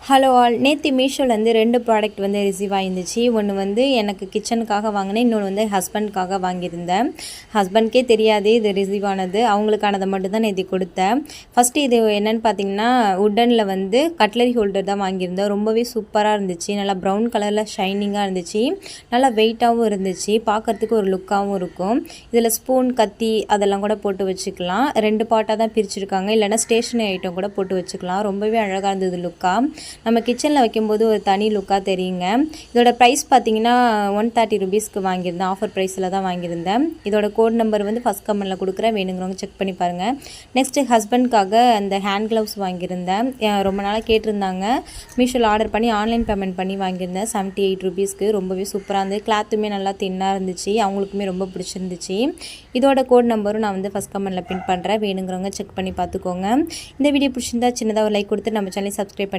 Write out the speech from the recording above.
Hello all, நேற்று மீஷோலேருந்து 2 product வந்து receive ஆகிருந்துச்சு. ஒன்று வந்து எனக்கு கிச்சனுக்காக வாங்கினேன், இன்னொன்று வந்து ஹஸ்பண்ட்காக வாங்கியிருந்தேன். ஹஸ்பண்ட்கே தெரியாது இது ரிசீவ் ஆனது, அவங்களுக்கானதை மட்டும் தான் நேற்று கொடுத்தேன். ஃபஸ்ட்டு இது என்னென்னு பார்த்தீங்கன்னா, உட்டனில் வந்து கட்லரி ஹோல்டர் தான் வாங்கியிருந்தேன். ரொம்பவே சூப்பராக இருந்துச்சு, நல்லா ப்ரௌன் கலரில் ஷைனிங்காக இருந்துச்சு, நல்லா வெயிட்டாகவும் இருந்துச்சு, பார்க்குறதுக்கு ஒரு லுக்காகவும் இருக்கும். இதில் ஸ்பூன், கத்தி அதெல்லாம் கூட போட்டு வச்சுக்கலாம். 2 பார்ட்டாக தான் பிரிச்சுருக்காங்க, இல்லைனா ஸ்டேஷ்னரி ஐட்டம் கூட போட்டு வச்சுக்கலாம். ரொம்பவே அழகாக இருந்தது லுக்காக. நம்ம கிச்சனில் வைக்கும்போது ஒரு தனி லுக்காக தெரியுங்க. இதோட ப்ரைஸ் பார்த்தீங்கன்னா 130 ருபீஸ்க்கு வாங்கியிருந்தேன். ஆஃபர் ப்ரைஸில் தான் வாங்கியிருந்தேன். இதோட கோட் நம்பர் வந்து ஃபஸ்ட் கமெண்ட்டில் கொடுக்குறேன், வேணுங்கிறவங்க செக் பண்ணி பாருங்கள். நெக்ஸ்ட்டு ஹஸ்பண்ட்காக அந்த ஹேண்ட் க்ளவுஸ் வாங்கியிருந்தேன். ரொம்ப நாளாக கேட்டிருந்தாங்க. மீஷோவில் ஆர்டர் பண்ணி ஆன்லைன் பேமெண்ட் பண்ணி வாங்கியிருந்தேன் 78 ருபீஸ்க்கு. ரொம்பவே சூப்பராக இருந்தது, கிளாத்துமே நல்லா தின்னாக இருந்துச்சு, அவங்களுக்குமே ரொம்ப பிடிச்சிருந்துச்சு. இதோட கோட் நம்பரும் நான் வந்து ஃபஸ்ட் கமெண்ட்டில் பின் பண்ணுறேன், வேணுங்கிறவங்க செக் பண்ணி பார்த்துக்கோங்க. இந்த வீடியோ பிடிச்சிருந்தா சின்னதாக ஒரு லைக் கொடுத்து நம்ம சேனலை சப்ஸ்கிரைப் பண்ணி